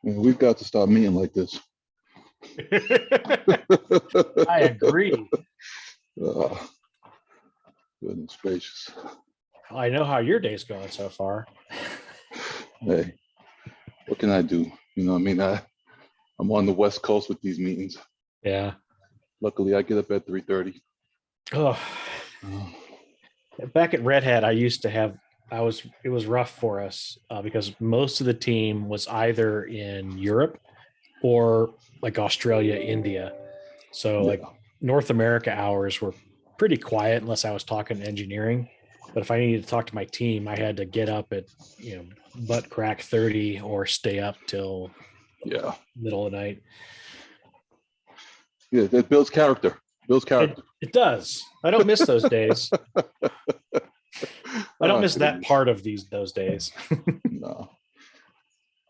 mean, we've got to start meeting like this. I agree. Oh, goodness gracious. I know how your day's going so far. Hey, what can I do? You know, I mean, I'm on the West Coast with these meetings. Yeah. Luckily, I get up at 3:30. Oh. Back at Red Hat, it was rough for us because most of the team was either in Europe or like Australia, India. So like North America hours were pretty quiet unless I was talking engineering. But if I needed to talk to my team, I had to get up at, butt crack 30 or stay up till middle of the night. Yeah, that builds character. It does. I don't miss those days. I don't miss that part of those days. No,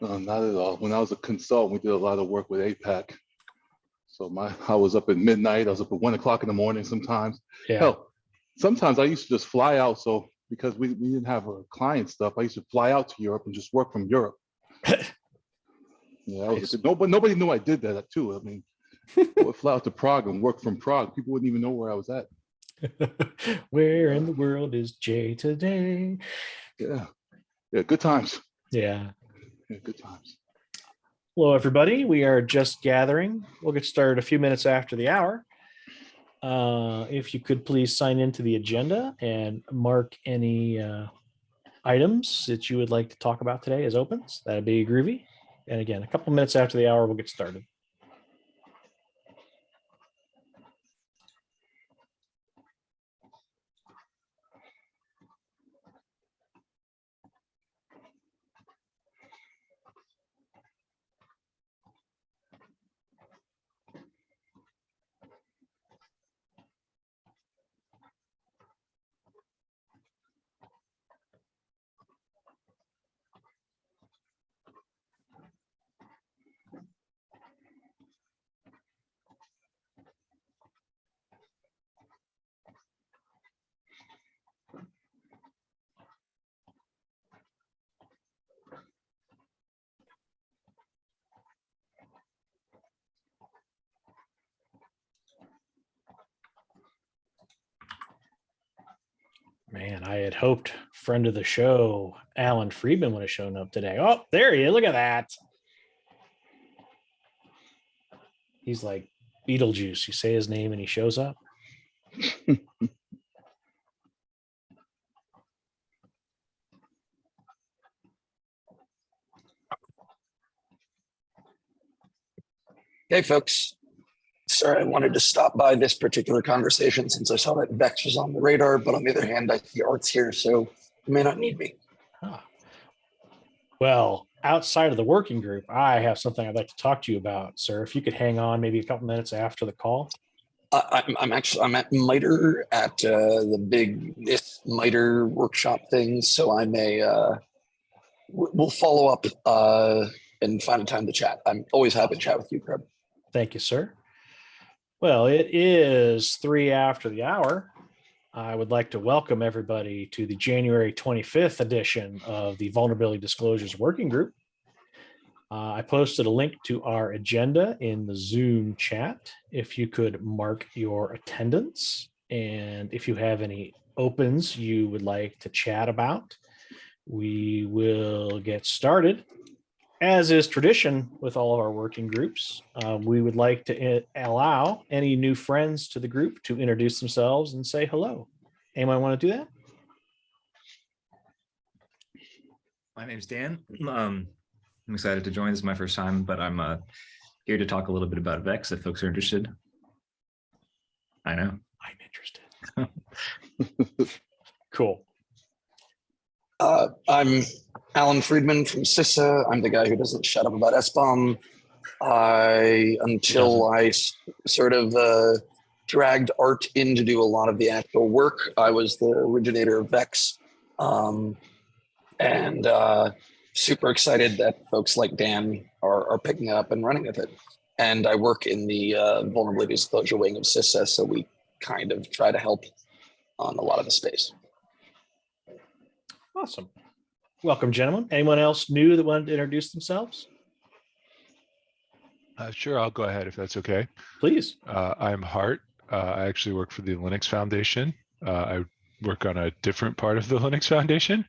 not at all. When I was a consultant, we did a lot of work with APAC. So I was up at midnight. I was up at 1 o'clock in the morning sometimes. Yeah. Hell, sometimes I used to just fly out. So because we didn't have a client stuff, I used to fly out to Europe and just work from Europe. Yeah, nobody knew I did that too. I mean, I would fly out to Prague and work from Prague. People wouldn't even know where I was at. Where in the world is Jay today? Yeah, good times. Yeah, good times. Hello, everybody. We are just gathering. We'll get started a few minutes after the hour. If you could please sign into the agenda and mark any items that you would like to talk about today as opens, that'd be groovy. And again, a couple minutes after the hour, we'll get started. Man, I had hoped friend of the show, Alan Friedman, would have shown up today. Oh, there he is. Look at that. He's like Beetlejuice. You say his name and he shows up. Hey, folks. Sorry, I wanted to stop by this particular conversation since I saw that Vex was on the radar, but on the other hand, I see Art's here, so you may not need me. Huh. Well, outside of the working group, I have something I'd like to talk to you about, sir. If you could hang on maybe a couple minutes after the call. I'm at MITRE at the big MITRE workshop thing, so I may we'll follow up and find a time to chat. I'm always happy to chat with you, Crab. Thank you, sir. Well, it is 3 after the hour. I would like to welcome everybody to the January 25th edition of the Vulnerability Disclosures Working Group. I posted a link to our agenda in the Zoom chat. If you could mark your attendance, and if you have any opens you would like to chat about, we will get started. As is tradition with all of our working groups, we would like to allow any new friends to the group to introduce themselves and say hello. Anyone want to do that? My name's Dan. I'm excited to join. This is my first time, but I'm here to talk a little bit about Vex if folks are interested. I know. I'm interested. Cool. I'm Alan Friedman from CISA. I'm the guy who doesn't shut up about SBOM. Until I sort of dragged Art in to do a lot of the actual work, I was the originator of Vex. And super excited that folks like Dan are picking it up and running with it. And I work in the vulnerability disclosure wing of CISA, so we kind of try to help on a lot of the space. Awesome. Welcome, gentlemen. Anyone else new that wanted to introduce themselves? Sure, I'll go ahead if that's okay. Please. I'm Hart. I actually work for the Linux Foundation. I work on a different part of the Linux Foundation.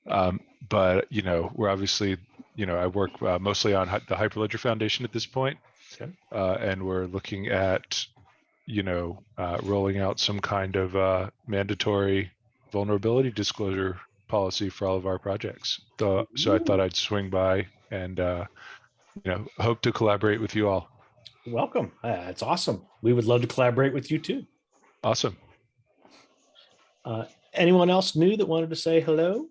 But, we're obviously, I work mostly on the Hyperledger Foundation at this point. Okay. And we're looking at, rolling out some kind of mandatory vulnerability disclosure policy for all of our projects. So I thought I'd swing by and, hope to collaborate with you all. Welcome. It's awesome. We would love to collaborate with you too. Awesome. Anyone else new that wanted to say hello?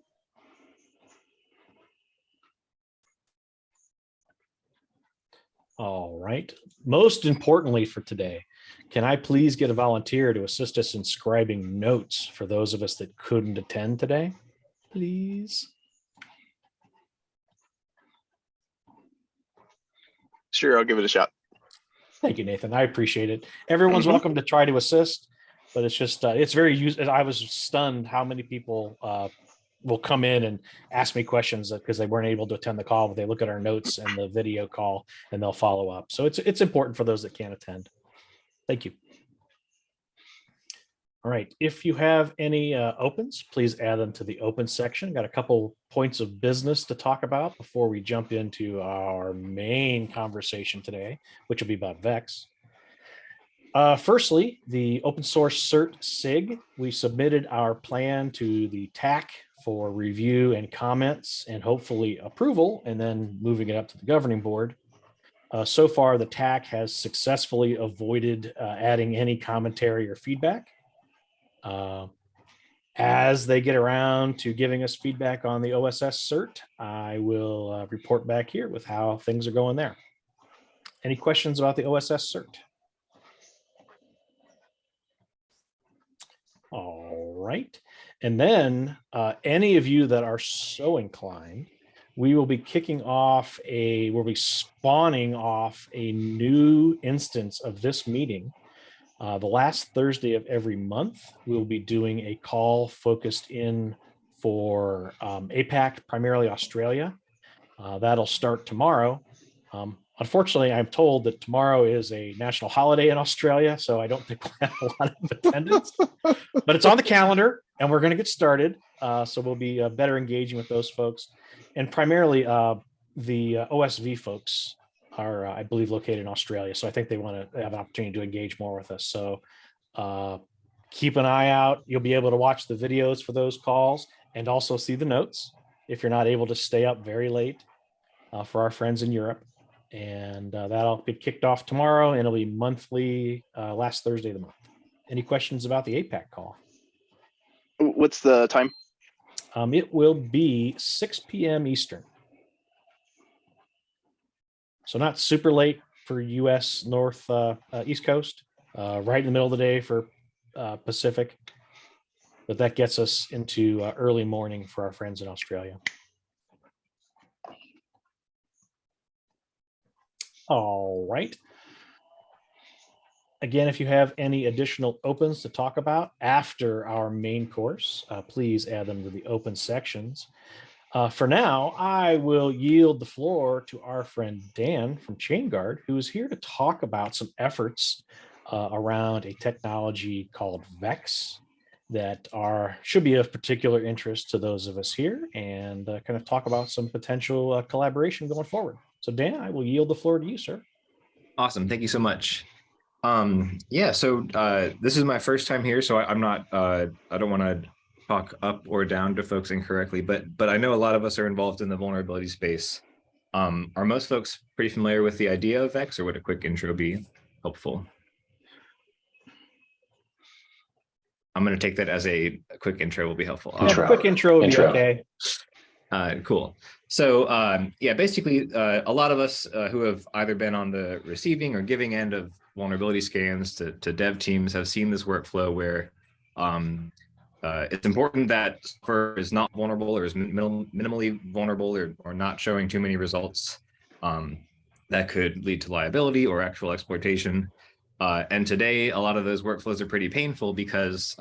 All right. Most importantly for today, can I please get a volunteer to assist us in scribing notes for those of us that couldn't attend today? Please. Sure, I'll give it a shot. Thank you, Nathan. I appreciate it. Everyone's welcome to try to assist, but it's just, it's very I was stunned how many people will come in and ask me questions because they weren't able to attend the call, but they look at our notes and the video call and they'll follow up. So it's important for those that can't attend. Thank you. All right. If you have any opens, please add them to the open section. Got a couple points of business to talk about before we jump into our main conversation today, which will be about VEX. Firstly, the open source cert SIG. We submitted our plan to the TAC for review and comments and hopefully approval, and then moving it up to the governing board. So far, the TAC has successfully avoided adding any commentary or feedback. As they get around to giving us feedback on the OSS cert, I will report back here with how things are going there. Any questions about the OSS cert? All right. And then any of you that are so inclined, we will be we'll be spawning off a new instance of this meeting. The last Thursday of every month, we'll be doing a call focused in for APAC, primarily Australia. That'll start tomorrow. Unfortunately, I'm told that tomorrow is a national holiday in Australia, so I don't think we'll have a lot of attendance. But it's on the calendar, and we're going to get started. So we'll be better engaging with those folks. And primarily, the OSV folks are, I believe, located in Australia. So I think they want to have an opportunity to engage more with us. So keep an eye out. You'll be able to watch the videos for those calls and also see the notes if you're not able to stay up very late for our friends in Europe. And that'll get kicked off tomorrow, and it'll be monthly, last Thursday of the month. Any questions about the APAC call? What's the time? It will be 6 p.m. Eastern. So not super late for US North East Coast, right in the middle of the day for Pacific. But that gets us into early morning for our friends in Australia. All right. Again, if you have any additional opens to talk about after our main course, please add them to the open sections. For now, I will yield the floor to our friend Dan from ChainGuard, who is here to talk about some efforts around a technology called VEX that should be of particular interest to those of us here, and kind of talk about some potential collaboration going forward. So Dan, I will yield the floor to you, sir. Awesome. Thank you so much. Yeah, so this is my first time here, so I'm not, I don't want to talk up or down to folks incorrectly, but I know a lot of us are involved in the vulnerability space. Are most folks pretty familiar with the idea of VEX, or would a quick intro be helpful? I'm going to take that as a quick intro will be helpful. Yeah, a quick intro would be okay. Cool. So yeah, basically a lot of us who have either been on the receiving or giving end of vulnerability scans to dev teams have seen this workflow where it's important that software is not vulnerable or is minimally vulnerable or not showing too many results that could lead to liability or actual exploitation. And today, a lot of those workflows are pretty painful because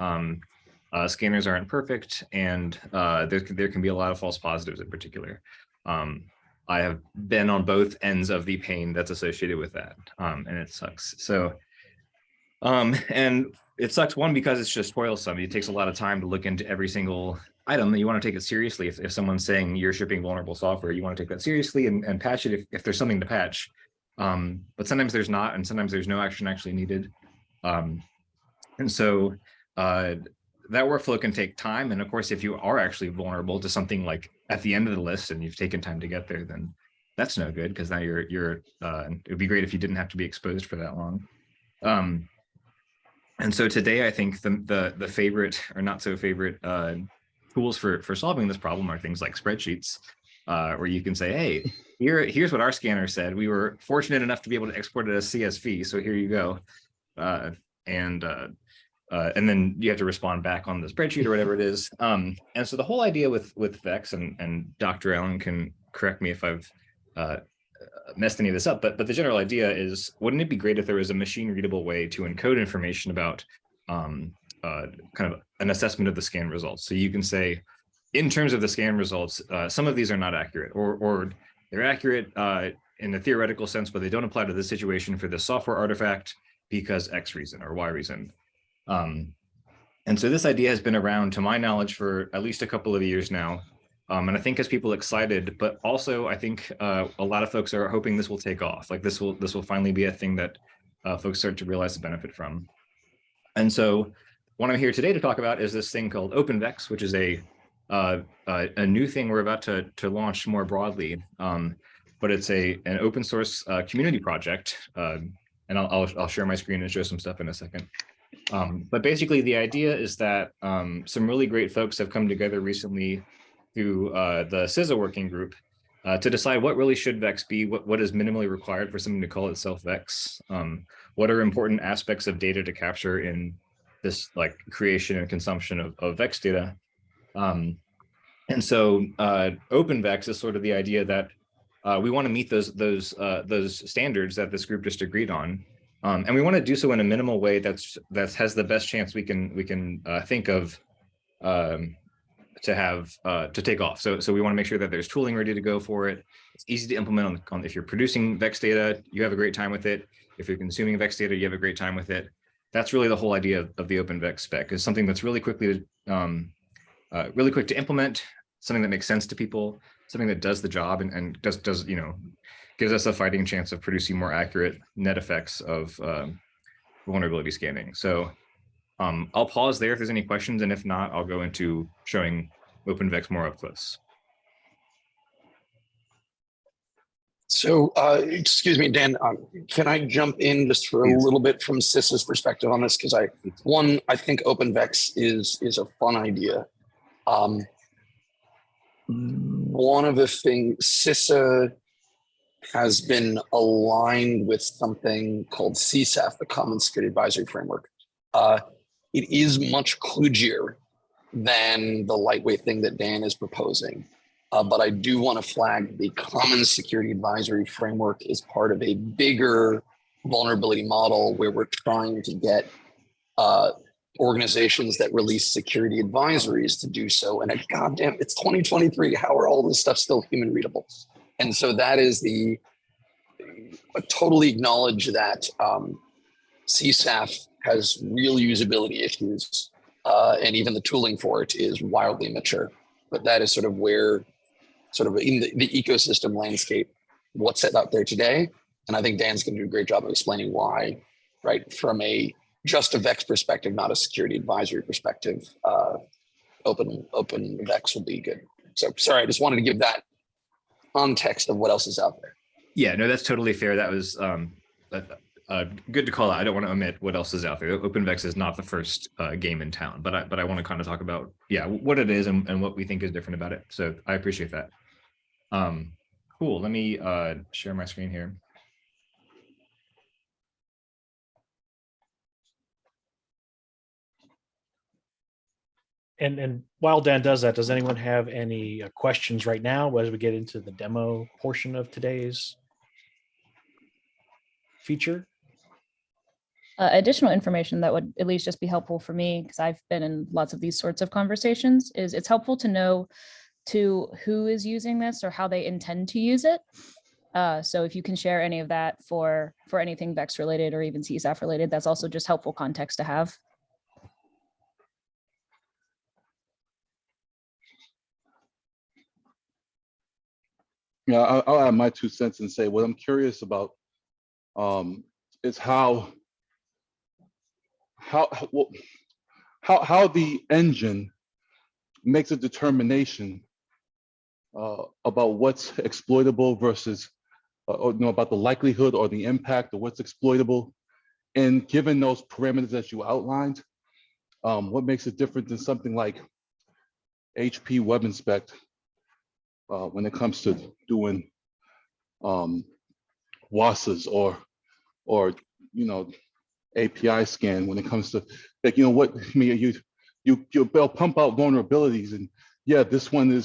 scanners aren't perfect, and there can be a lot of false positives in particular. I have been on both ends of the pain that's associated with that, and it sucks. So, and it sucks, one, because it's just toilsome. It takes a lot of time to look into every single item. You want to take it seriously. If someone's saying you're shipping vulnerable software, you want to take that seriously and patch it if there's something to patch. But sometimes there's not, and sometimes there's no action actually needed. And so that workflow can take time. And of course, if you are actually vulnerable to something like at the end of the list and you've taken time to get there, then that's no good, because now it would be great if you didn't have to be exposed for that long. And so today, I think the favorite or not so favorite tools for solving this problem are things like spreadsheets, where you can say, hey, here's what our scanner said. We were fortunate enough to be able to export it as CSV, so here you go. And then you have to respond back on the spreadsheet or whatever it is. And so the whole idea with Vex, and Dr. Allen can correct me if I've messed any of this up, but the general idea is, wouldn't it be great if there was a machine readable way to encode information about kind of an assessment of the scan results? So you can say, in terms of the scan results, some of these are not accurate, or they're accurate in a theoretical sense, but they don't apply to this situation for this software artifact because X reason or Y reason. And so this idea has been around, to my knowledge, for at least a couple of years now. And I think has people excited, but also I think a lot of folks are hoping this will take off. Like this will finally be a thing that folks start to realize the benefit from. And so what I'm here today to talk about is this thing called OpenVex, which is a new thing we're about to launch more broadly. But it's an open source community project. And I'll share my screen and show some stuff in a second. But basically the idea is that some really great folks have come together recently through the CISA working group to decide what really should Vex be, what is minimally required for something to call itself Vex, what are important aspects of data to capture in this like creation and consumption of Vex data. And so OpenVex is sort of the idea that we want to meet those standards that this group just agreed on. And we want to do so in a minimal way that has the best chance we can think of to take off. So we want to make sure that there's tooling ready to go for it. It's easy to implement on if you're producing Vex data, you have a great time with it. If you're consuming Vex data, you have a great time with it. That's really the whole idea of the OpenVex spec, is something that's really quick to implement, something that makes sense to people, something that does the job and does gives us a fighting chance of producing more accurate net effects of vulnerability scanning. So I'll pause there if there's any questions, and if not, I'll go into showing OpenVex more up close. So, excuse me, Dan, can I jump in just for a little bit from CISA's perspective on this? Because I think OpenVex is a fun idea. One of the things, CISA has been aligned with something called CSAF, the Common Security Advisory Framework. It is much kludgier than the lightweight thing that Dan is proposing. But I do want to flag the Common Security Advisory Framework is part of a bigger vulnerability model where we're trying to get organizations that release security advisories to do so. And goddamn, it's 2023. How are all this stuff still human readable? And so that is I totally acknowledge that CSAF has real usability issues, and even the tooling for it is wildly immature. But that is sort of where, sort of in the ecosystem landscape, what's set out there today. And I think Dan's going to do a great job of explaining why, right? From just a Vex perspective, not a security advisory perspective, OpenVex will be good. So sorry, I just wanted to give that context of what else is out there. Yeah, no, that's totally fair. That was good to call out. I don't want to omit what else is out there. OpenVex is not the first game in town, but I want to kind of talk about, what it is and what we think is different about it. So I appreciate that. Cool. Let me share my screen here. And while Dan does that, does anyone have any questions right now as we get into the demo portion of today's feature? Additional information that would at least just be helpful for me, because I've been in lots of these sorts of conversations, is it's helpful to know to who is using this or how they intend to use it. So if you can share any of that for anything VEX related or even CSAF related, that's also just helpful context to have. Yeah, I'll add my 2 cents and say what I'm curious about is how the engine makes a determination about what's exploitable versus or, about the likelihood or the impact of what's exploitable. And given those parameters that you outlined, what makes it different than something like HP Web Inspect when it comes to doing WASs or API scan when it comes to like, what I mean, they'll pump out vulnerabilities and yeah, this one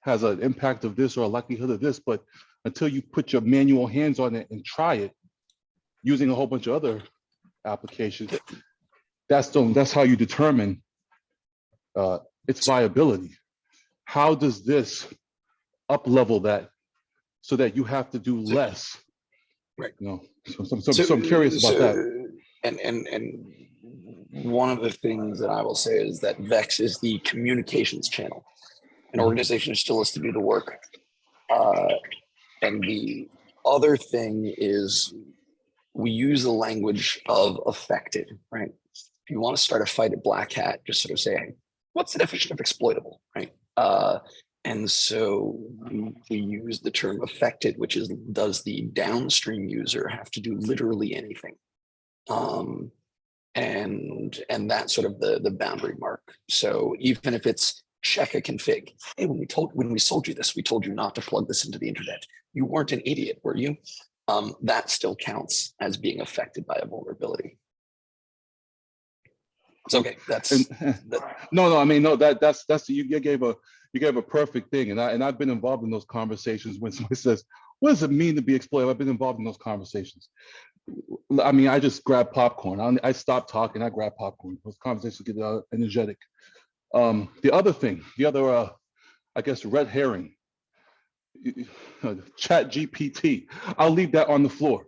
has an impact of this or a likelihood of this, but until you put your manual hands on it and try it using a whole bunch of other applications, that's how you determine its viability. How does this up level that so that you have to do less? Right. So I'm curious about that. And one of the things that I will say is that VEX is the communications channel. An organization still has to do the work. And the other thing is we use the language of affected, right? If you want to start a fight at Black Hat, just sort of say, hey, what's the definition of exploitable, right? And so we use the term affected, which is, does the downstream user have to do literally anything? And that's sort of the boundary mark. So even if it's check a config, hey, when we sold you this, we told you not to plug this into the internet. You weren't an idiot, were you? That still counts as being affected by a vulnerability. It's okay. No. I mean, no. That's you gave a perfect thing, and I've been involved in those conversations when somebody says, "What does it mean to be exploited?" I've been involved in those conversations. I mean, I just grab popcorn. I stop talking. I grab popcorn. Those conversations get energetic. The other I guess red herring, Chat GPT. I'll leave that on the floor.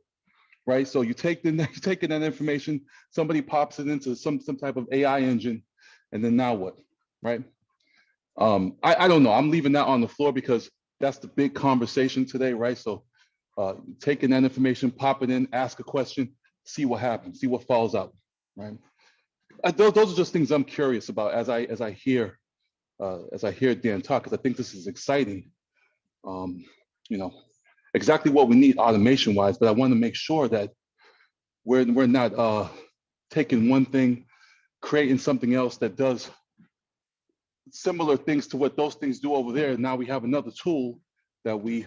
Right, so you're taking that information, somebody pops it into some type of AI engine, and then now what, right? I don't know. I'm leaving that on the floor because that's the big conversation today, right? So, taking that information, pop it in, ask a question, see what happens, see what falls out, right? Those are just things I'm curious about as I hear Dan talk, because I think this is exciting. Exactly what we need automation wise, but I want to make sure that we're not taking one thing, creating something else that does similar things to what those things do over there. And now we have another tool that we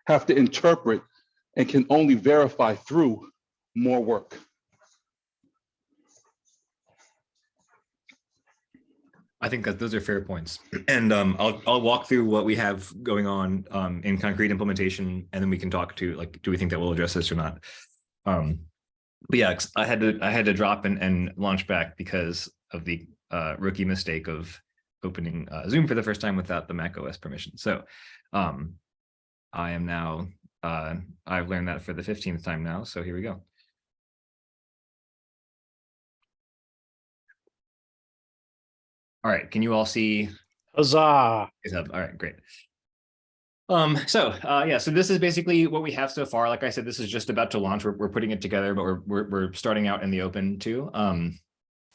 have to interpret and can only verify through more work. I think that those are fair points, and I'll walk through what we have going on in concrete implementation, and then we can talk to, like, do we think that we'll address this or not? But yeah, I had to drop and launch back because of the rookie mistake of opening Zoom for the first time without the Mac OS permission. So I am now I've learned that for the 15th time now. So here we go. All right, can you all see? Huzzah! All right, great. So this is basically what we have so far. Like I said, this is just about to launch. We're putting it together, but we're starting out in the open too.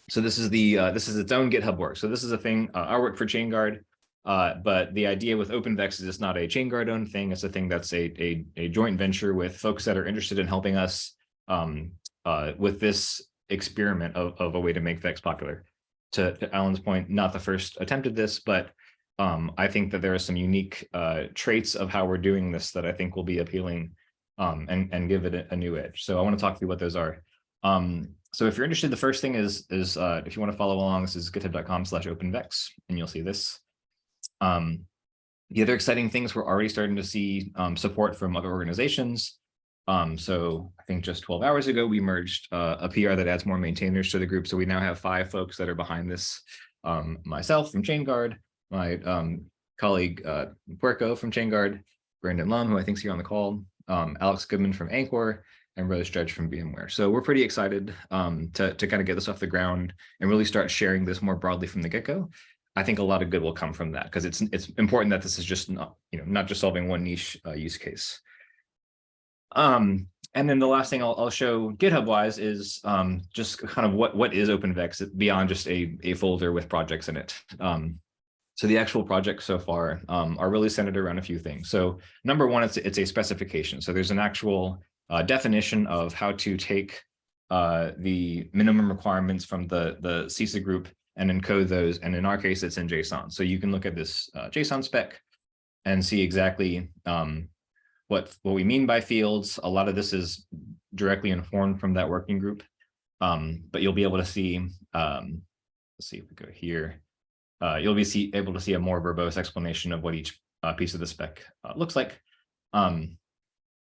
So this is its own GitHub work. So this is a thing, our work for ChainGuard. But the idea with OpenVex is it's not a ChainGuard owned thing. It's a thing that's a joint venture with folks that are interested in helping us with this experiment of a way to make Vex popular. To Alan's point, not the first attempt at this, but I think that there are some unique traits of how we're doing this that I think will be appealing and give it a new edge. So I want to talk through what those are. So if you're interested, the first thing is if you want to follow along, this is github.com/openvex, and you'll see this. The other exciting things, we're already starting to see support from other organizations. So I think just 12 hours ago, we merged a PR that adds more maintainers to the group. So we now have 5 folks that are behind this. Myself from ChainGuard, my colleague Puerco from ChainGuard, Brandon Lum, who I think is here on the call, Alex Goodman from Anchor, and Rose Dredge from VMware. So we're pretty excited to kind of get this off the ground and really start sharing this more broadly from the get-go. I think a lot of good will come from that, because it's important that this is just not just solving one niche use case. And then the last thing I'll show GitHub wise is just kind of what is OpenVex beyond just a folder with projects in it. So the actual projects so far are really centered around a few things. So number one, it's a specification. So there's an actual definition of how to take the minimum requirements from the CISA group and encode those. And in our case, it's in JSON. So you can look at this JSON spec and see exactly what we mean by fields. A lot of this is directly informed from that working group, but you'll be able to see, let's see if we go here, you'll be able to see a more verbose explanation of what each piece of the spec looks like.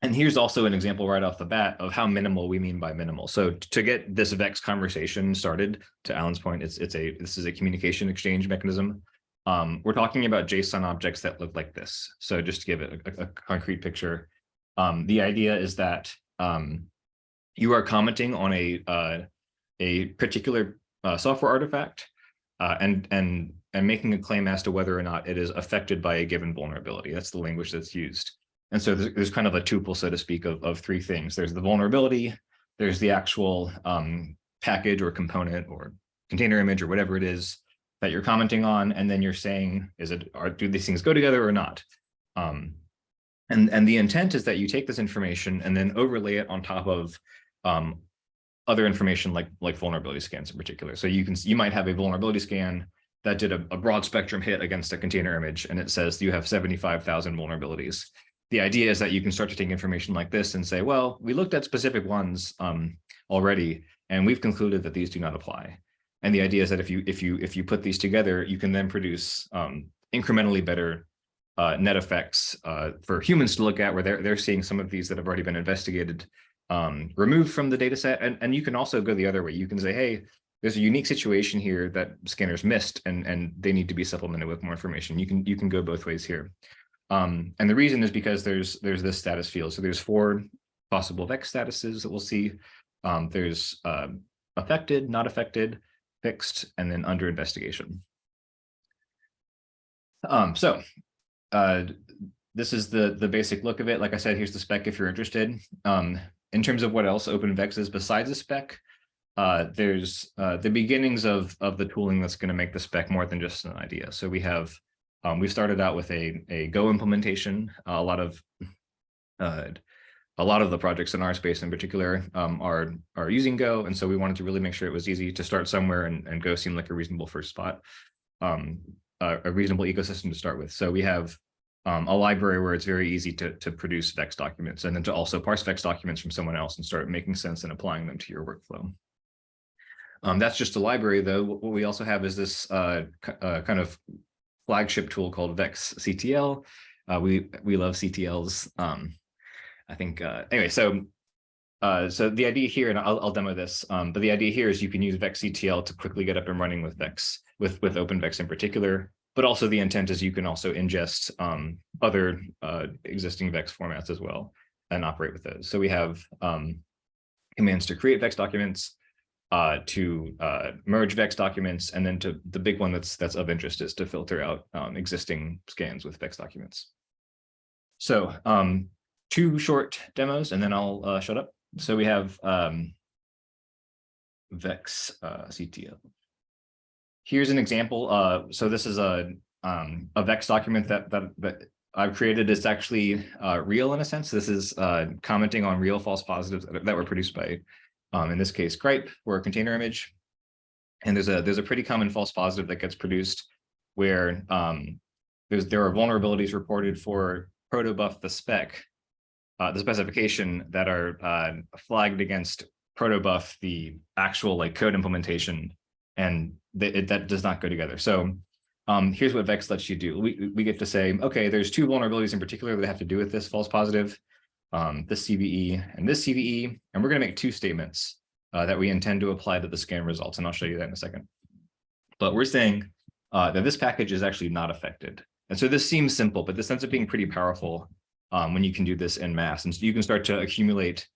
And here's also an example right off the bat of how minimal we mean by minimal. So to get this Vex conversation started, to Alan's point, this is a communication exchange mechanism. We're talking about JSON objects that look like this. So just to give it a concrete picture, the idea is that you are commenting on a particular software artifact and making a claim as to whether or not it is affected by a given vulnerability. That's the language that's used. And so there's kind of a tuple, so to speak, of three things. There's the vulnerability, there's the actual package or component or container image or whatever it is that you're commenting on, and then you're saying, do these things go together or not? And the intent is that you take this information and then overlay it on top of other information like vulnerability scans in particular. So you might have a vulnerability scan that did a broad spectrum hit against a container image, and it says you have 75,000 vulnerabilities. The idea is that you can start to take information like this and say, well, we looked at specific ones already, and we've concluded that these do not apply. And the idea is that if you put these together, you can then produce incrementally better net effects for humans to look at, where they're seeing some of these that have already been investigated removed from the data set. And you can also go the other way. You can say, hey, there's a unique situation here that scanners missed, and they need to be supplemented with more information. You can go both ways here. And the reason is because there's this status field. So there's 4 possible Vex statuses that we'll see. There's affected, not affected, fixed, and then under investigation. This is the basic look of it. Like I said, here's the spec if you're interested. In terms of what else OpenVex is besides the spec, there's the beginnings of the tooling that's going to make the spec more than just an idea. So we started out with a Go implementation. A lot of the projects in our space in particular are using Go, and so we wanted to really make sure it was easy to start somewhere, and Go seemed like a reasonable first spot, a reasonable ecosystem to start with. So we have a library where it's very easy to produce Vex documents, and then to also parse Vex documents from someone else and start making sense and applying them to your workflow. That's just a library, though. What we also have is this kind of flagship tool called Vex CTL. We love CTLs. I think anyway. So the idea here, and I'll demo this. But the idea here is you can use Vex CTL to quickly get up and running with Vex, with OpenVex in particular. But also the intent is you can also ingest other existing Vex formats as well and operate with those. So we have commands to create Vex documents, to merge Vex documents, and then to the big one that's of interest is to filter out existing scans with Vex documents. So 2 short demos, and then I'll shut up. So we have Vex CTL. Here's an example. So this is a Vex document that I've created. It's actually real in a sense. This is commenting on real false positives that were produced by, in this case, Gripe for a container image. And there's a pretty common false positive that gets produced where there are vulnerabilities reported for protobuf the specification that are flagged against protobuf the actual code implementation, and that does not go together. So here's what Vex lets you do. We get to say, okay, there's 2 vulnerabilities in particular that have to do with this false positive, this CVE and this CVE, and we're going to make 2 statements that we intend to apply to the scan results, and I'll show you that in a second. But we're saying that this package is actually not affected, And so this seems simple, but this ends up being pretty powerful when you can do this en masse. And so you can start to accumulate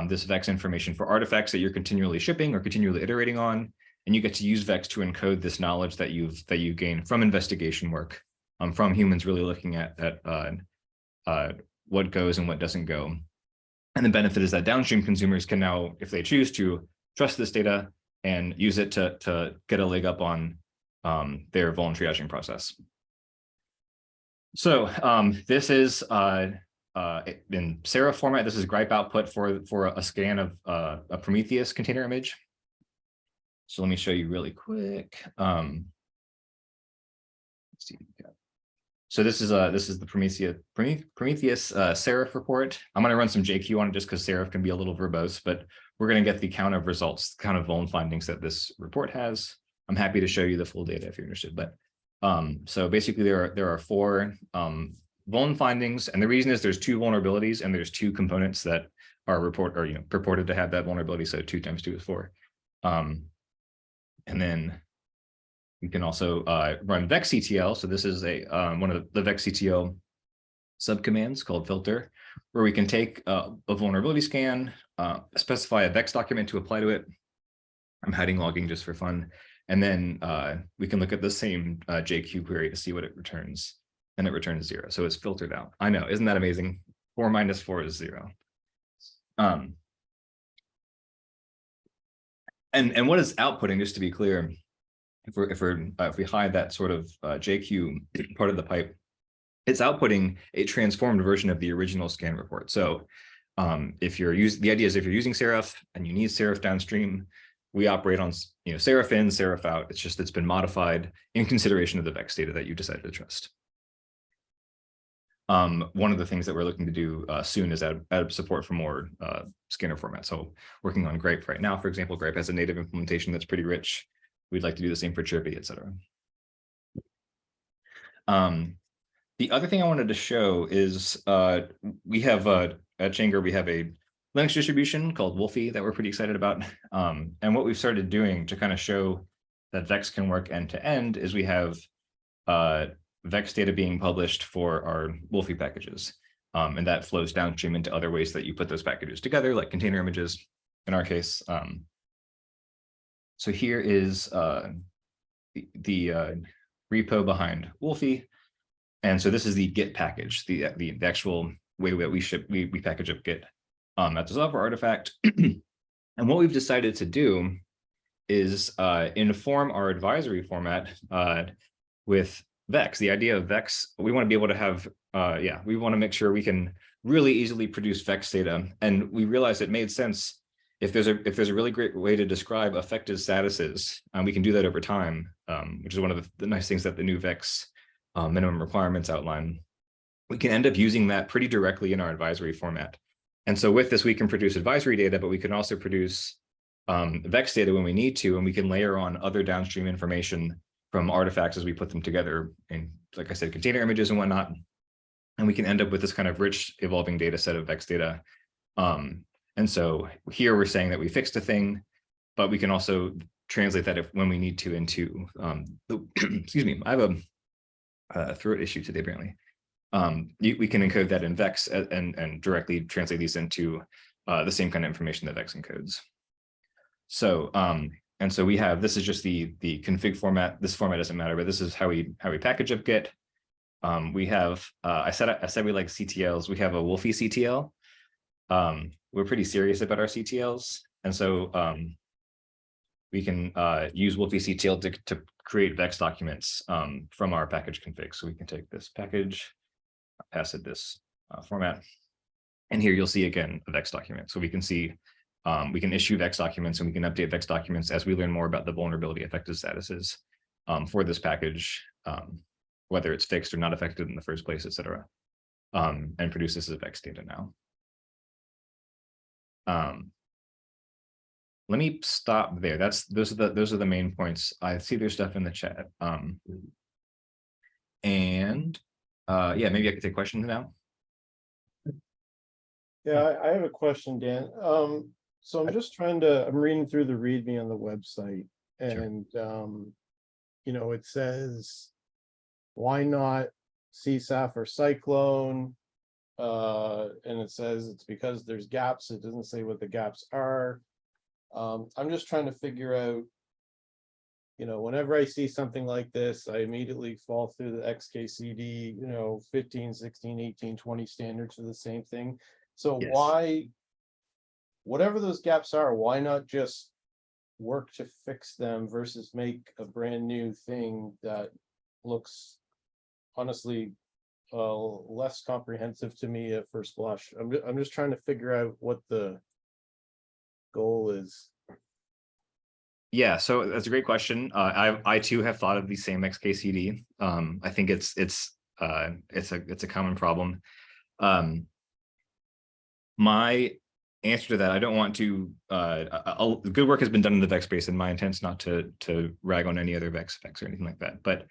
this VEX information for artifacts that you're continually shipping or continually iterating on. And you get to use VEX to encode this knowledge that you've gained from investigation work, from humans really looking at what goes and what doesn't go. And the benefit is that downstream consumers can now, if they choose to, trust this data and use it to get a leg up on their vuln triaging process. So this is in Seraph format. This is gripe output for a scan of a Prometheus container image. So let me show you really quick. Let's see. So this is the Prometheus Seraph report. I'm going to run some JQ on it just because Seraph can be a little verbose, but we're going to get the count of results, the count of vuln findings that this report has. I'm happy to show you the full data if you're interested. But so basically there are 4 vuln findings, and the reason is there's 2 vulnerabilities and there's 2 components that are purported to have that vulnerability. So 2 times 2 is 4. And then you can also run vexctl. So this is one of the vexctl subcommands called filter, where we can take a vulnerability scan, specify a vex document to apply to it. I'm hiding logging just for fun. And then we can look at the same JQ query to see what it returns. And it returns 0. So it's filtered out. I know, isn't that amazing? 4 minus 4 is 0. And what is outputting, just to be clear, if we hide that sort of JQ part of the pipe, it's outputting a transformed version of the original scan report. So the idea is if you're using Seraph and you need Seraph downstream, we operate on Seraph in, Seraph out. It's been modified in consideration of the VEX data that you decided to trust. One of the things that we're looking to do soon is add support for more scanner formats. So working on Gripe right now, for example, Gripe has a native implementation that's pretty rich. We'd like to do the same for Chirpy, et cetera. The other thing I wanted to show is we have at Changer, we have a Linux distribution called Wolfie that we're pretty excited about. And what we've started doing to kind of show that VEX can work end to end is we have VEX data being published for our Wolfie packages. And that flows downstream into other ways that you put those packages together, like container images, in our case. So here is the repo behind Wolfie. And so this is the Git package, the actual way that we package up Git at the software artifact. And what we've decided to do is inform our advisory format with VEX. The idea of VEX, we want to be able to have, we want to make sure we can really easily produce VEX data. And we realized it made sense if there's a really great way to describe affected statuses, we can do that over time, which is one of the nice things that the new VEX minimum requirements outline. We can end up using that pretty directly in our advisory format. And so with this, we can produce advisory data, but we can also produce VEX data when we need to, and we can layer on other downstream information from artifacts as we put them together in, like I said, container images and whatnot. And we can end up with this kind of rich evolving data set of VEX data. And so here we're saying that we fixed a thing, but we can also translate that when we need to into, excuse me, I have a throat issue today, apparently. We can encode that in VEX and directly translate these into the same kind of information that VEX encodes. So, and so we have, this is just the config format. This format doesn't matter, but this is how we package up Git. We have, I said we like CTLs. We have a Wolfie CTL. We're pretty serious about our CTLs. And so we can use Wolfie CTL to create VEX documents from our package config. So we can take this package, pass it this format. And here you'll see again a VEX document. So we can see, we can issue VEX documents and we can update VEX documents as we learn more about the vulnerability affected statuses for this package, whether it's fixed or not affected in the first place, et cetera, and produce this as VEX data now. Let me stop there. Those are the main points. I see there's stuff in the chat. And yeah, maybe I could take questions now. Yeah, I have a question, Dan. So I'm reading through the README on the website, and you know, it says, why not CSAF or Cyclone. And it says it's because there's gaps. It doesn't say what the gaps are. I'm just trying to figure out, whenever I see something like this, I immediately fall through the XKCD, 15, 16, 18, 20 standards are the same thing. So Yes. why, whatever those gaps are, why not just work to fix them versus make a brand new thing that looks honestly less comprehensive to me at first blush? I'm just trying to figure out what the goal is. Yeah, so that's a great question. I too have thought of the same XKCD. I think it's a common problem. My answer to that, I don't want to. Good work has been done in the Vex space, and my intent is not to rag on any other Vex effects or anything like that. But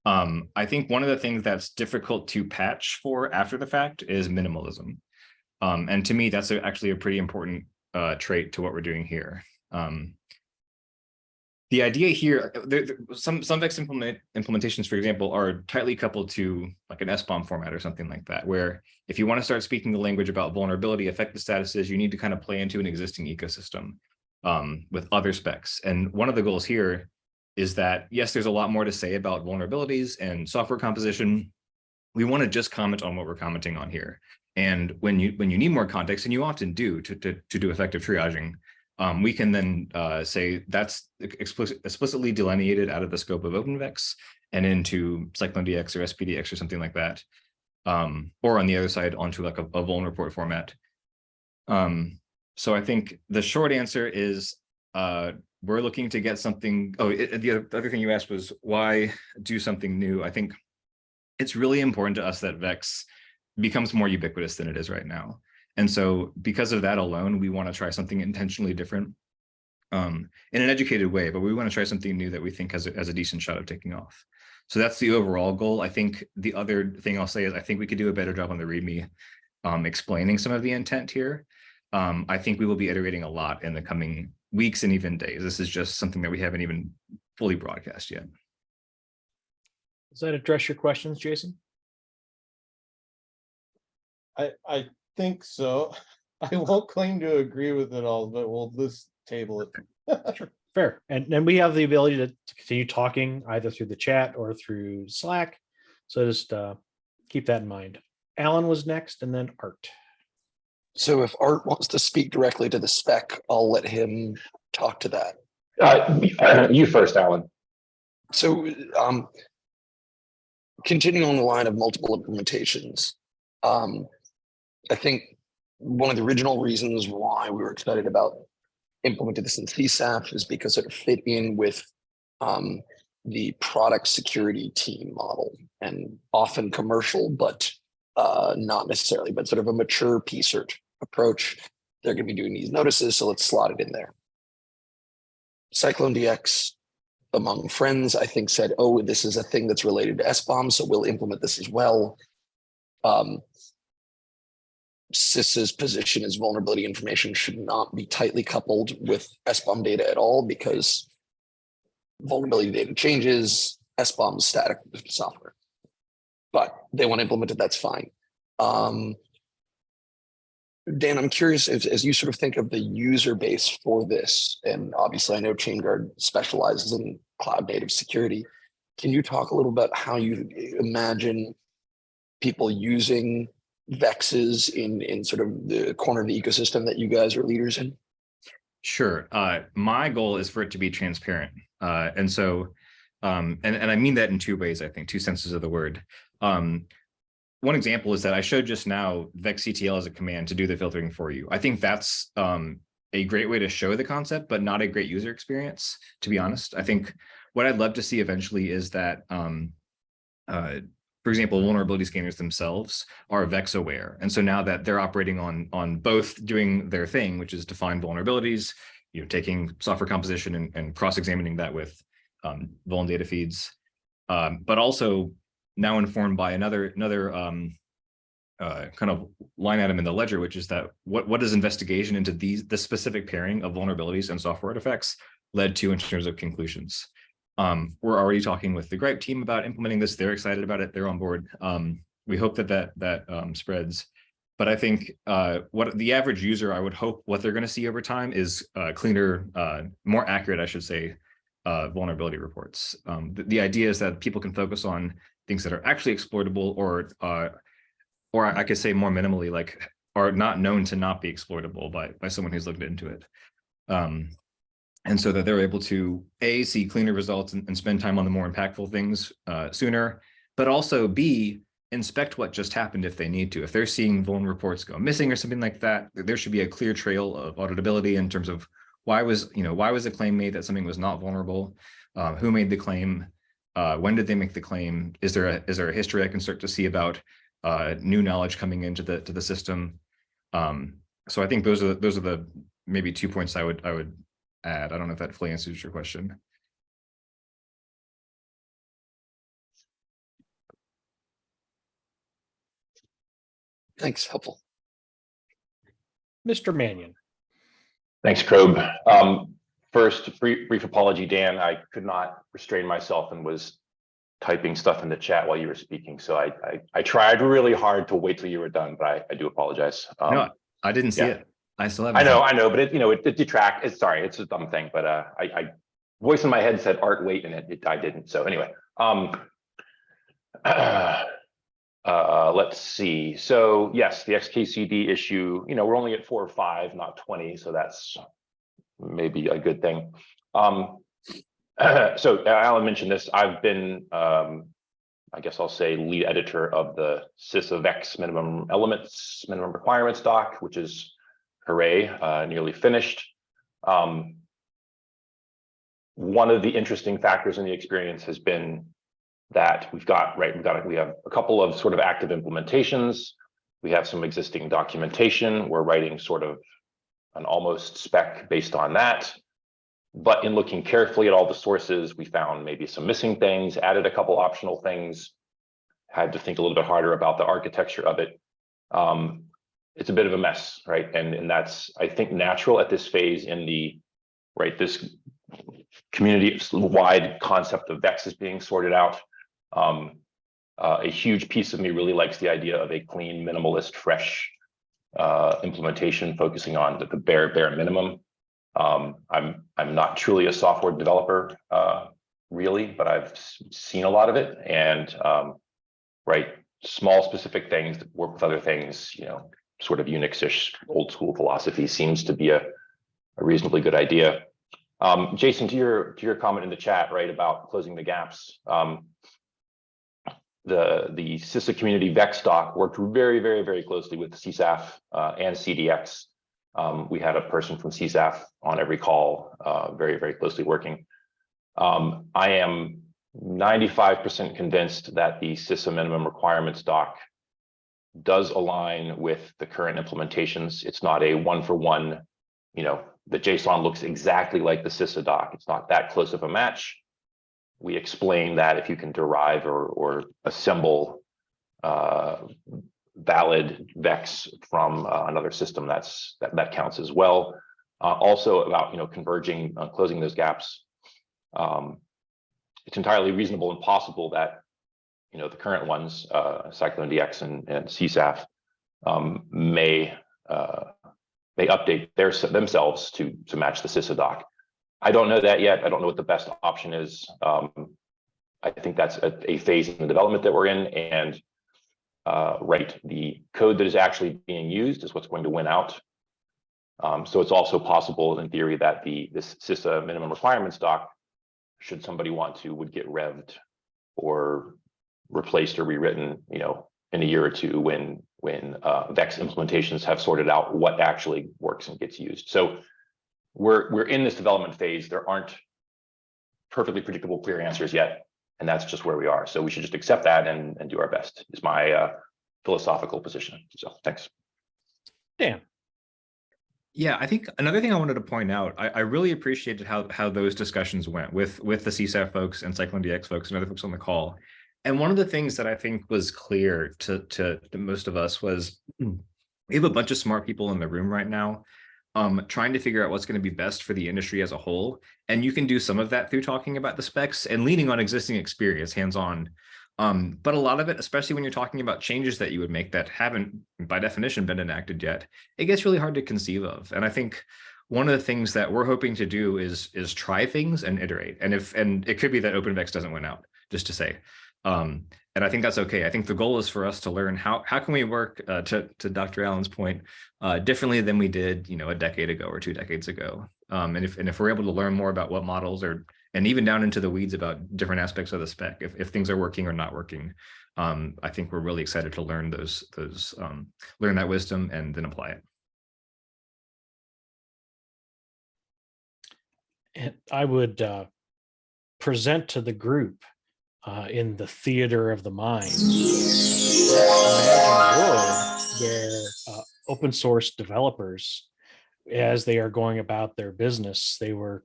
I think one of the things that's difficult to patch for after the fact is minimalism, and to me, that's actually a pretty important trait to what we're doing here. The idea here, some Vex implementations, for example, are tightly coupled to like an SBOM format or something like that, where if you want to start speaking the language about vulnerability, affected statuses, you need to kind of play into an existing ecosystem with other specs. And one of the goals here is that, yes, there's a lot more to say about vulnerabilities and software composition. We want to just comment on what we're commenting on here. And when you need more context, and you often do to do effective triaging, we can then say that's explicitly delineated out of the scope of OpenVex and into CycloneDX or SPDX or something like that, or on the other side onto like a vuln report format. So I think the short answer is we're looking to get something. Oh, the other thing you asked was why do something new? I think it's really important to us that Vex becomes more ubiquitous than it is right now. And so because of that alone, we want to try something intentionally different in an educated way, but we want to try something new that we think has a decent shot of taking off. So that's the overall goal. I think the other thing I'll say is I think we could do a better job on the README explaining some of the intent here. I think we will be iterating a lot in the coming weeks and even days. This is just something that we haven't even fully broadcast yet. Does that address your questions, Jason? I think so. I won't claim to agree with it all, but we'll just table it. Sure. Fair. And then we have the ability to continue talking either through the chat or through Slack. So just keep that in mind. Alan was next and then Art. So if Art wants to speak directly to the spec, I'll let him talk to that. You first, Alan. So continuing on the line of multiple implementations, I think one of the original reasons why we were excited about implementing this in CSAF is because it fit in with the product security team model, and often commercial, but not necessarily, but sort of a mature PSERT approach. They're going to be doing these notices, so let's slot it in there. CycloneDX, among friends, I think said, oh, this is a thing that's related to SBOM, so we'll implement this as well. CIS's position is vulnerability information should not be tightly coupled with SBOM data at all, because vulnerability data changes, SBOM is static software. But they want to implement it, that's fine. Dan, I'm curious, as you sort of think of the user base for this, and obviously I know ChainGuard specializes in cloud native security. Can you talk a little about how you imagine people using Vexes in sort of the corner of the ecosystem that you guys are leaders in? Sure. My goal is for it to be transparent. And so, and I mean that in two ways, I think, two senses of the word. One example is that I showed just now vexctl as a command to do the filtering for you. I think that's a great way to show the concept, but not a great user experience, to be honest. I think what I'd love to see eventually is that, for example, vulnerability scanners themselves are Vex aware. And so now that they're operating on both doing their thing, which is define vulnerabilities, taking software composition and cross-examining that with vuln data feeds, but also now informed by another kind of line item in the ledger, which is that what does investigation into the specific pairing of vulnerabilities and software artifacts led to in terms of conclusions. We're already talking with the Gripe team about implementing this. They're excited about it. They're on board. We hope that spreads. But I think what the average user, I would hope what they're going to see over time is cleaner, more accurate, I should say, vulnerability reports. The idea is that people can focus on things that are actually exploitable, or I could say more minimally, like are not known to not be exploitable by someone who's looked into it. And so that they're able to see cleaner results and spend time on the more impactful things sooner, but also B, inspect what just happened if they need to. If they're seeing vulnerable reports go missing or something like that, there should be a clear trail of auditability in terms of why was the claim made that something was not vulnerable, who made the claim, when did they make the claim, is there a history I can start to see about new knowledge coming into the system. So I think those are the maybe 2 points I would add. I don't know if that fully answers your question. Thanks, helpful. Mr. Mannion. Thanks, Probe. First, brief apology, Dan. I could not restrain myself and was typing stuff in the chat while you were speaking. So I tried really hard to wait till you were done, but I do apologize. No, I didn't see it. I still haven't. I know, but it detracts. It's a dumb thing, but I voice in my head said Art wait, and I didn't. So anyway, let's see. So yes, the XKCD issue, we're only at 4 or 5, not 20. So that's maybe a good thing. So Alan mentioned this. I've been, I guess I'll say, lead editor of the SysAvex minimum requirements doc, which is, hooray, nearly finished. One of the interesting factors in the experience has been that we have a couple of sort of active implementations. We have some existing documentation. We're writing sort of an almost spec based on that. But in looking carefully at all the sources, we found maybe some missing things, added a couple optional things, had to think a little bit harder about the architecture of it. It's a bit of a mess, right? And that's, I think, natural at this phase in this community-wide concept of VEX is being sorted out. A huge piece of me really likes the idea of a clean, minimalist, fresh implementation focusing on the bare minimum. I'm not truly a software developer, really, but I've seen a lot of it, and small specific things that work with other things, sort of Unix-ish old school philosophy seems to be a reasonably good idea. Jason, to your comment in the chat, right, about closing the gaps, the CISA community VEX doc worked very, very, very closely with CSAF and CDX. We had a person from CSAF on every call, very, very closely working. I am 95% convinced that the CISA minimum requirements doc does align with the current implementations. It's not a one-for-one, the JSON looks exactly like the CISA doc. It's not that close of a match. We explain that if you can derive or assemble valid VEX from another system, that counts as well. Also about converging, closing those gaps. It's entirely reasonable and possible that the current ones, Cyclone DX and CSAF, may update themselves to match the CISA doc. I don't know that yet. I don't know what the best option is. I think that's a phase in the development that we're in, and the code that is actually being used is what's going to win out. So it's also possible in theory that this CISA minimum requirements doc, should somebody want to, would get revved or replaced or rewritten, in a year or two when VEX implementations have sorted out what actually works and gets used. So we're in this development phase. There aren't perfectly predictable, clear answers yet, and that's just where we are. So we should just accept that and do our best, is my philosophical position. So thanks. Dan. Yeah, I think another thing I wanted to point out, I really appreciated how those discussions went with the CSAF folks and Cyclone DX folks and other folks on the call. And one of the things that I think was clear to most of us was we have a bunch of smart people in the room right now. trying to figure out what's going to be best for the industry as a whole. And you can do some of that through talking about the specs and leaning on existing experience hands-on. But a lot of it, especially when you're talking about changes that you would make that haven't by definition been enacted yet, it gets really hard to conceive of. And I think one of the things that we're hoping to do is try things and iterate. And it could be that OpenVex doesn't win out, just to say. And I think that's okay. I think the goal is for us to learn how can we work to Dr. Allen's point differently than we did, a decade ago or 2 decades ago. And if we're able to learn more about what models are, and even down into the weeds about different aspects of the spec, if things are working or not working, I think we're really excited to learn learn that wisdom and then apply it. And I would present to the group in the theater of the mind. Imagine a world where open source developers, as they are going about their business, they were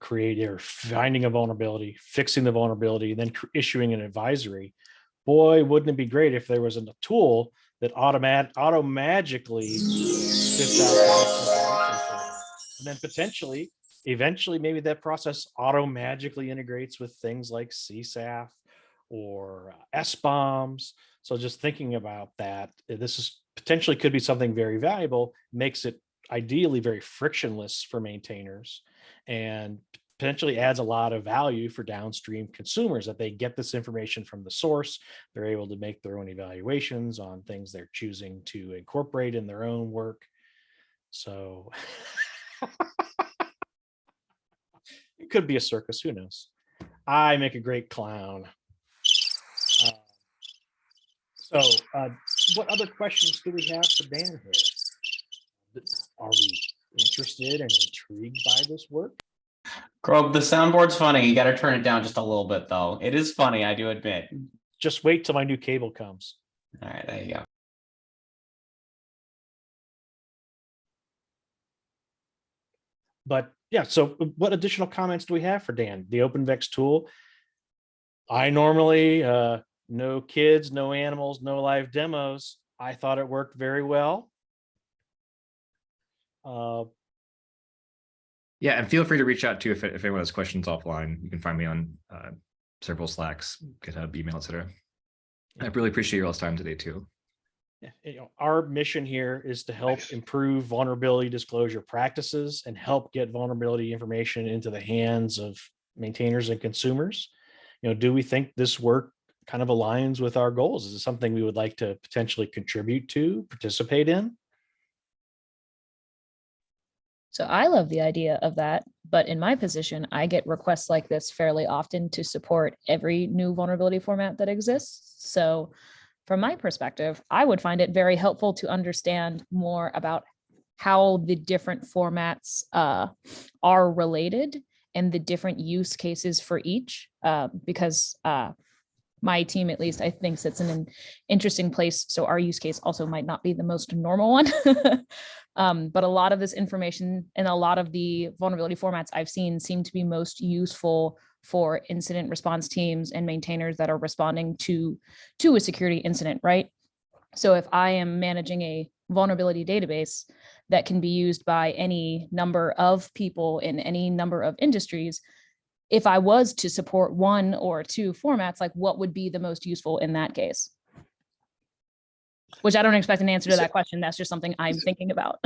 finding a vulnerability, fixing the vulnerability, then issuing an advisory. Boy, wouldn't it be great if there was a tool that auto-magically spits out the information for them. And then potentially, eventually, maybe that process auto-magically integrates with things like CSAF or SBOMs. So just thinking about that, this is potentially could be something very valuable, makes it ideally very frictionless for maintainers, and potentially adds a lot of value for downstream consumers, that they get this information from the source. They're able to make their own evaluations on things they're choosing to incorporate in their own work. So it could be a circus, who knows? I make a great clown. So what other questions do we have for Dan here? Are we interested and intrigued by this work? Grob, the soundboard's funny. You got to turn it down just a little bit, though. It is funny, I do admit. Just wait till my new cable comes. All right, there you go. But yeah, so what additional comments do we have for Dan? The OpenVex tool. I normally, no kids, no animals, no live demos. I thought it worked very well. Yeah, and feel free to reach out too if anyone has questions offline. You can find me on several Slacks, GitHub, email, etc. I really appreciate your all's time today too. Yeah, our mission here is to help improve vulnerability disclosure practices and help get vulnerability information into the hands of maintainers and consumers. Do we think this work kind of aligns with our goals? Is it something we would like to potentially contribute to, participate in? So I love the idea of that, but in my position, I get requests like this fairly often to support every new vulnerability format that exists. So from my perspective, I would find it very helpful to understand more about how the different formats are related and the different use cases for each, because my team, at least, I think sits in an interesting place. So our use case also might not be the most normal one. But a lot of this information and a lot of the vulnerability formats I've seen seem to be most useful for incident response teams and maintainers that are responding to a security incident, right? So if I am managing a vulnerability database that can be used by any number of people in any number of industries, if I was to support 1 or 2 formats, like what would be the most useful in that case? Which I don't expect an answer to that question. That's just something I'm thinking about.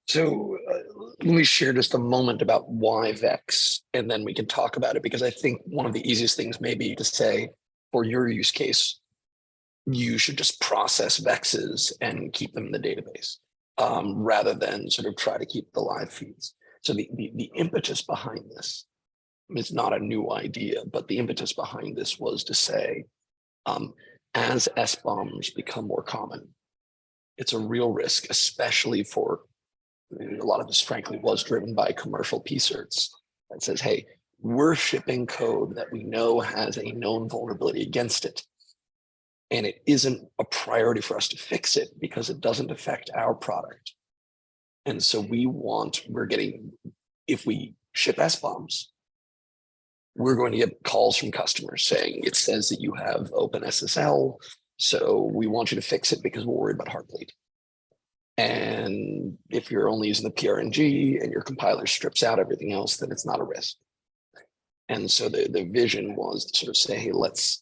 So let me share just a moment about why Vex, and then we can talk about it, because I think one of the easiest things may be to say, for your use case, you should just process Vexes and keep them in the database, rather than sort of try to keep the live feeds. So the impetus behind this, it's not a new idea, but the impetus behind this was to say, as SBOMs become more common, it's a real risk, especially for, a lot of this frankly was driven by commercial PCerts that says, hey, we're shipping code that we know has a known vulnerability against it. And it isn't a priority for us to fix it because it doesn't affect our product. And so if we ship SBOMs, we're going to get calls from customers saying, it says that you have OpenSSL, so we want you to fix it because we're worried about Heartbleed. And if you're only using the PRNG and your compiler strips out everything else, then it's not a risk. And so the vision was to sort of say, hey, let's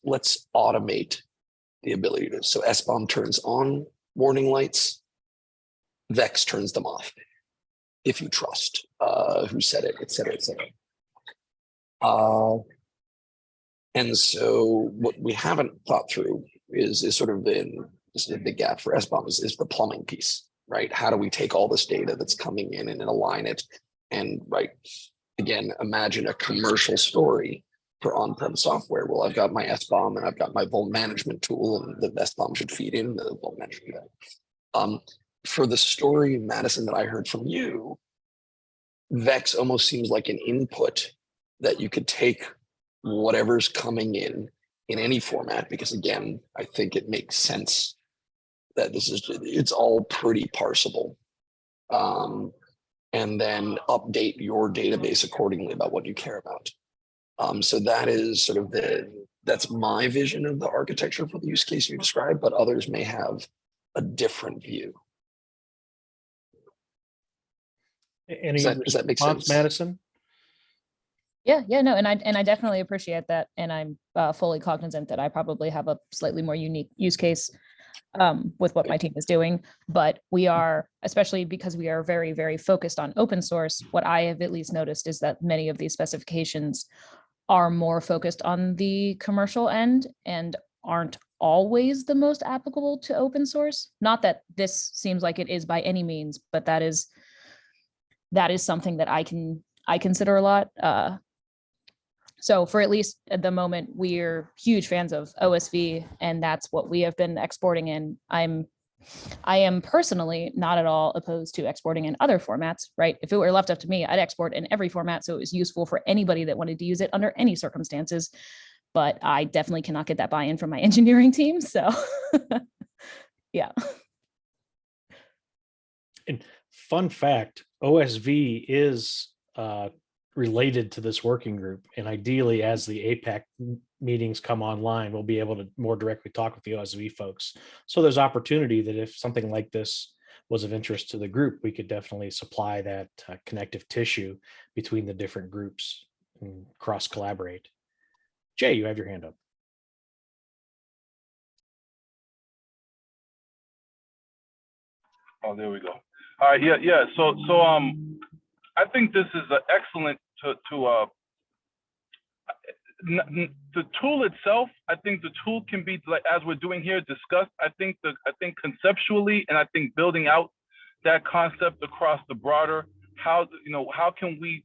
automate the ability to, so SBOM turns on warning lights, Vex turns them off, if you trust who said it, et cetera, et cetera. And so what we haven't thought through is sort of this is a big gap for SBOM is the plumbing piece, right? How do we take all this data that's coming in and align it? And right, again, imagine a commercial story for on-prem software. Well, I've got my SBOM and I've got my Vault management tool, and the SBOM should feed in the Vault management. For the story, Madison, that I heard from you, Vex almost seems like an input that you could take whatever's coming in any format, because again, I think it makes sense that it's all pretty parsable. And then update your database accordingly about what you care about. So that is sort of that's my vision of the architecture for the use case you described, but others may have a different view. Any Does that make response, sense? Madison? Yeah, no, and I definitely appreciate that, and I'm fully cognizant that I probably have a slightly more unique use case with what my team is doing, but we are, especially because we are very, very focused on open source, what I have at least noticed is that many of these specifications are more focused on the commercial end and aren't always the most applicable to open source. Not that this seems like it is by any means, but that is something that I consider a lot. So for at least at the moment, we're huge fans of OSV, and that's what we have been exporting in. I am personally not at all opposed to exporting in other formats, right? If it were left up to me, I'd export in every format so it was useful for anybody that wanted to use it under any circumstances. But I definitely cannot get that buy-in from my engineering team. So yeah. And fun fact, OSV is related to this working group. And ideally, as the APAC meetings come online, we'll be able to more directly talk with the OSV folks. So there's opportunity that if something like this was of interest to the group, we could definitely supply that connective tissue between the different groups and cross collaborate. Jay, you have your hand up. Oh, there we go. All right, yeah. So I think this is an excellent the tool itself. I think the tool can be, like, as we're doing here, discussed. I think conceptually, and I think building out that concept across the broader, how can we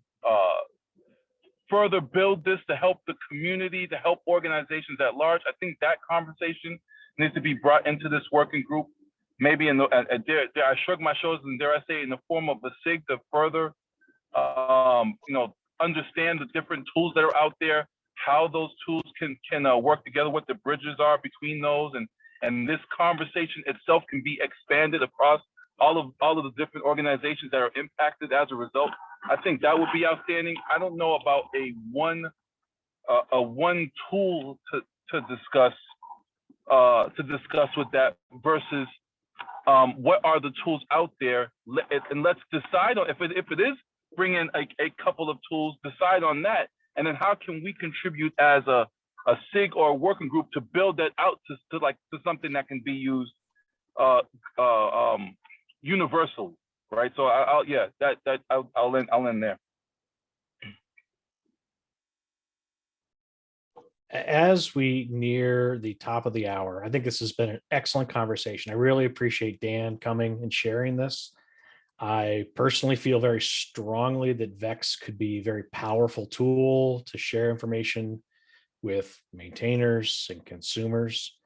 further build this to help the community, to help organizations at large. I think that conversation needs to be brought into this working group. Maybe I shrug my shoulders, and dare I say, in the form of a SIG to further, understand the different tools that are out there, how those tools can work together, what the bridges are between those, and this conversation itself can be expanded across all of the different organizations that are impacted as a result. I think that would be outstanding. I don't know about a one tool to discuss with that versus what are the tools out there, and let's decide on if it is bring in a couple of tools, decide on that, and then how can we contribute as a SIG or a working group to build that out to something that can be used universally, right? So I'll end there. As we near the top of the hour, I think this has been an excellent conversation. I really appreciate Dan coming and sharing this. I personally feel very strongly that Vex could be a very powerful tool to share information with maintainers and consumers.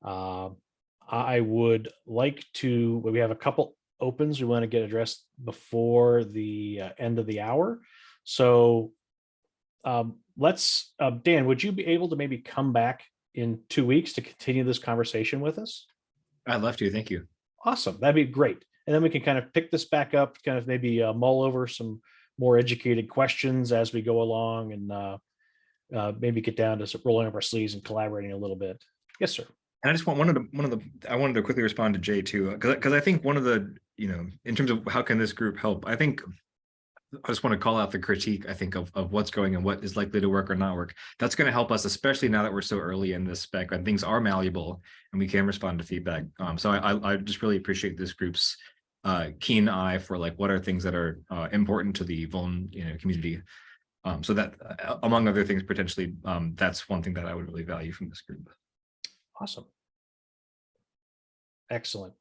I would like to, we have a couple opens we want to get addressed before the end of the hour. So Dan, would you be able to maybe come back in 2 weeks to continue this conversation with us? I'd love to. Thank you. Awesome. That'd be great. And then we can kind of pick this back up, kind of maybe mull over some more educated questions as we go along, and maybe get down to rolling up our sleeves and collaborating a little bit. Yes, sir. And I just wanted to quickly respond to Jay too, because I think one of the in terms of how can this group help, I think I just want to call out the critique, I think, of what's going and what is likely to work or not work. That's going to help us, especially now that we're so early in this spec and things are malleable and we can respond to feedback. So I just really appreciate this group's keen eye for like what are things that are important to the vuln community. So that among other things, potentially, that's one thing that I would really value from this group. Awesome. Excellent.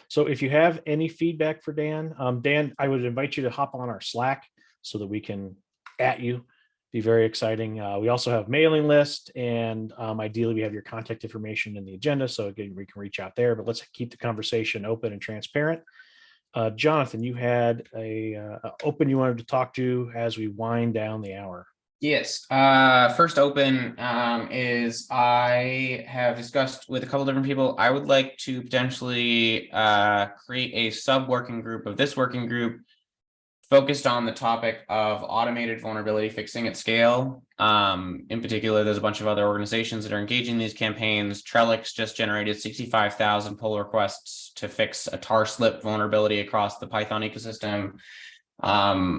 So if you have any feedback for Dan, Dan, I would invite you to hop on our Slack so that we can at you. Be very exciting. We also have mailing list, and ideally we have your contact information in the agenda, so again, we can reach out there, but let's keep the conversation open and transparent. Jonathan, you had a open you wanted to talk to as we wind down the hour. Yes. First open is I have discussed with a couple different people. I would like to potentially create a sub working group of this working group focused on the topic of automated vulnerability fixing at scale. In particular, there's a bunch of other organizations that are engaging in these campaigns. Trellix just generated 65,000 pull requests to fix a tar slip vulnerability across the Python ecosystem. Munwar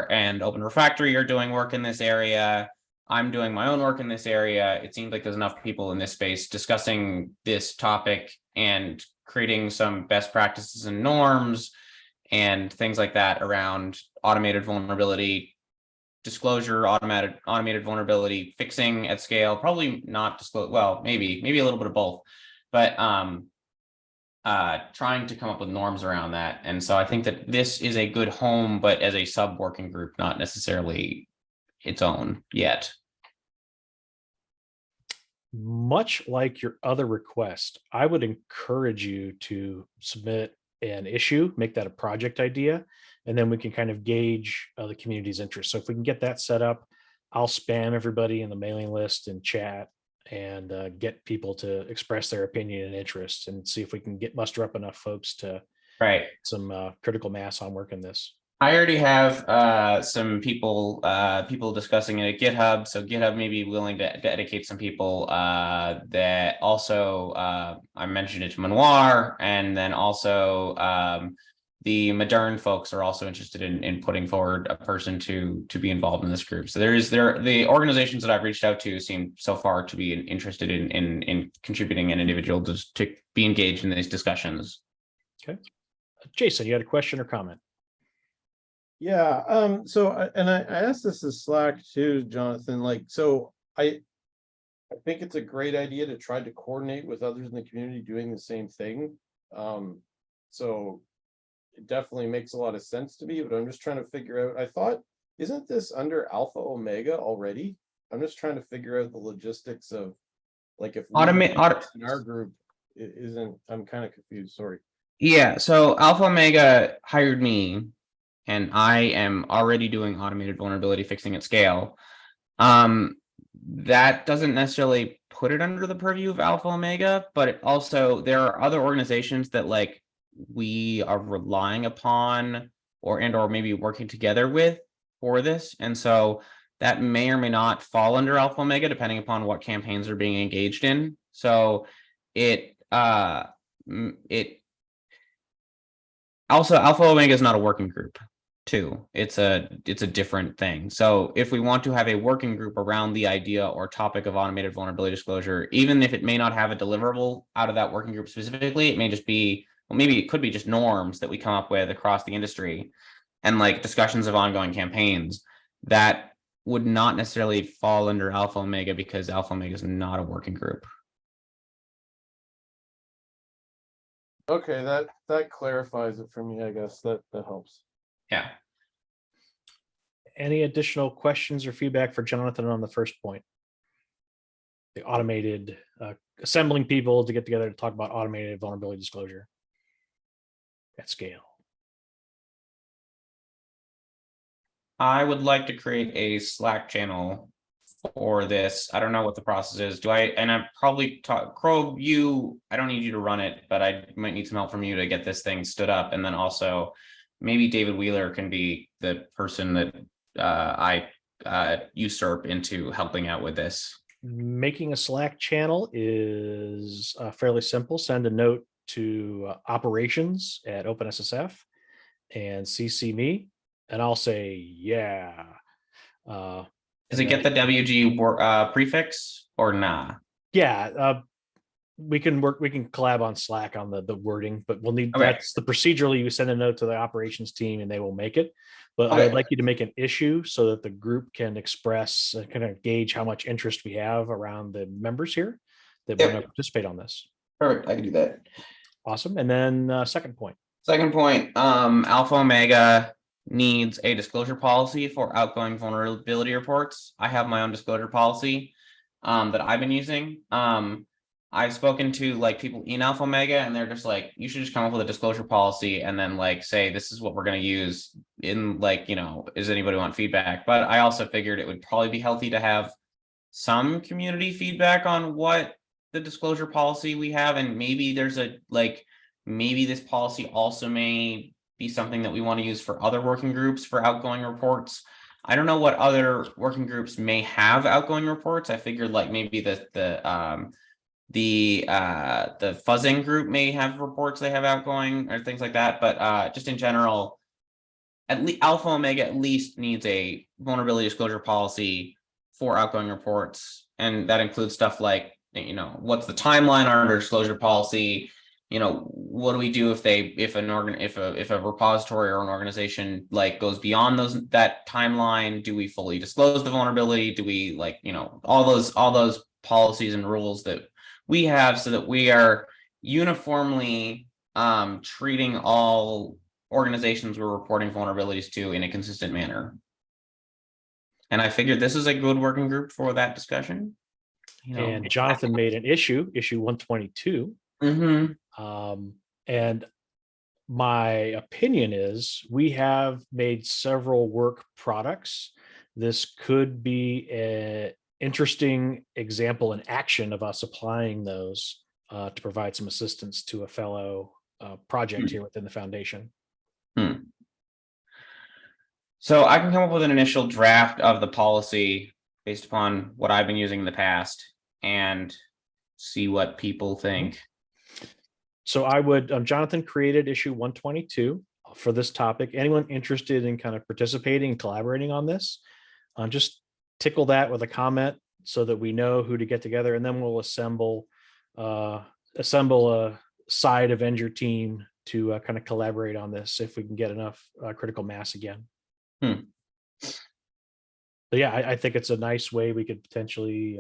and Open Refactory are doing work in this area. I'm doing my own work in this area. It seems like there's enough people in this space discussing this topic and creating some best practices and norms and things like that around automated vulnerability disclosure, automated vulnerability fixing at scale. Probably not disclose. Well, maybe a little bit of both, but trying to come up with norms around that. And so I think that this is a good home, but as a sub working group, not necessarily its own yet. Much like your other request, I would encourage you to submit an issue, make that a project idea, and then we can kind of gauge the community's interest. So if we can get that set up, I'll spam everybody in the mailing list and chat and get people to express their opinion and interest and see if we can muster up enough folks to some critical mass on working this. I already have some people discussing it at GitHub. So GitHub may be willing to dedicate some people that also I mentioned it to Munwar, and then also the Modern folks are also interested in putting forward a person to be involved in this group. So the organizations that I've reached out to seem so far to be interested in contributing an individual to be engaged in these discussions. Okay, Jason, you had a question or comment? Yeah, I asked this to Slack too, Jonathan, I think it's a great idea to try to coordinate with others in the community doing the same thing. So it definitely makes a lot of sense to me, but I'm just trying to figure out, I thought, isn't this under Alpha Omega already? I'm just trying to figure out the logistics of if in our group isn't, I'm kind of confused, sorry. Yeah, so Alpha Omega hired me, and I am already doing automated vulnerability fixing at scale. That doesn't necessarily put it under the purview of Alpha Omega, but it also, there are other organizations that we are relying upon or maybe working together with for this. And so that may or may not fall under Alpha Omega, depending upon what campaigns are being engaged in. So also Alpha Omega is not a working group too. It's a different thing. So if we want to have a working group around the idea or topic of automated vulnerability disclosure, even if it may not have a deliverable out of that working group specifically, it may just be, well, maybe it could be just norms that we come up with across the industry and discussions of ongoing campaigns that would not necessarily fall under Alpha Omega, because Alpha Omega is not a working group. Okay, that clarifies it for me, I guess. That helps. Yeah. Any additional questions or feedback for Jonathan on the first point? The automated assembling people to get together to talk about automated vulnerability disclosure at scale. I would like to create a Slack channel for this. I don't know what the process is. And I probably Crow, I don't need you to run it, but I might need some help from you to get this thing stood up. And then also maybe David Wheeler can be the person that I usurp into helping out with this. Making a Slack channel is fairly simple. Send a note to operations at OpenSSF and CC me, and I'll say, yeah. Does it get the WG prefix or nah? Yeah, we can collab on Slack on the wording, but we'll need, Okay. that's the procedurally, you send a note to the operations team and they will make it. But I Okay. would like you to make an issue so that the group can express, kind of gauge how much interest we have around the members here that want to participate on this. Perfect. I can do that. Awesome. And then second point. Second point, Alpha Omega needs a disclosure policy for outgoing vulnerability reports. I have my own disclosure policy that I've been using. I've spoken to like people in Alpha Omega, and they're just like, you should just come up with a disclosure policy and then like say this is what we're going to use in, like, you know, does anybody want feedback? But I also figured it would probably be healthy to have some community feedback on what the disclosure policy we have, and maybe there's a like, maybe this policy also may be something that we want to use for other working groups for outgoing reports. I don't know what other working groups may have outgoing reports. I figured like maybe the fuzzing group may have reports they have outgoing or things like that. But just in general, at least Alpha Omega at least needs a vulnerability disclosure policy for outgoing reports, and that includes stuff like, you know, what's the timeline on our disclosure policy? You know, what do we do if a repository or an organization like goes beyond that timeline? Do we fully disclose the vulnerability? Do we, like, you know, all those policies and rules that we have so that we are uniformly treating all organizations we're reporting vulnerabilities to in a consistent manner. And I figured this is a good working group for that discussion. You know. And Jonathan made an issue 122. And my opinion is we have made several work products. This could be an interesting example in action of us applying those to provide some assistance to a fellow project here within the foundation. So I can come up with an initial draft of the policy based upon what I've been using in the past and see what people think. So I would, Jonathan created issue 122 for this topic. Anyone interested in kind of participating and collaborating on this, just tickle that with a comment so that we know who to get together, and then we'll assemble a side Avenger team to kind of collaborate on this if we can get enough critical mass again. But yeah, I think it's a nice way we could potentially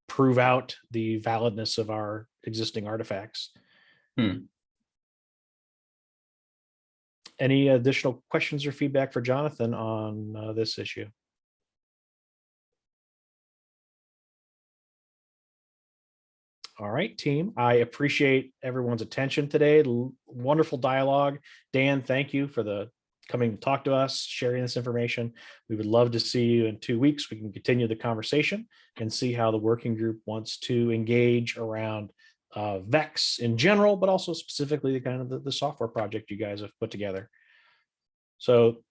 prove out the validness of our existing artifacts. Any additional questions or feedback for Jonathan on this issue? All right, team. I appreciate everyone's attention today. Wonderful dialogue. Dan, thank you for coming to talk to us, sharing this information. We would love to see you in 2 weeks. We can continue the conversation and see how the working group wants to engage around VEX in general, but also specifically the kind of the software project you guys have put together. So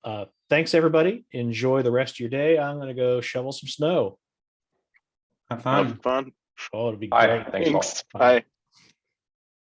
thanks, everybody. Enjoy the rest of your day. I'm going to go shovel some snow. Have fun. Have fun. Oh, it'll be Bye. great. Thanks, all. Thanks. Bye.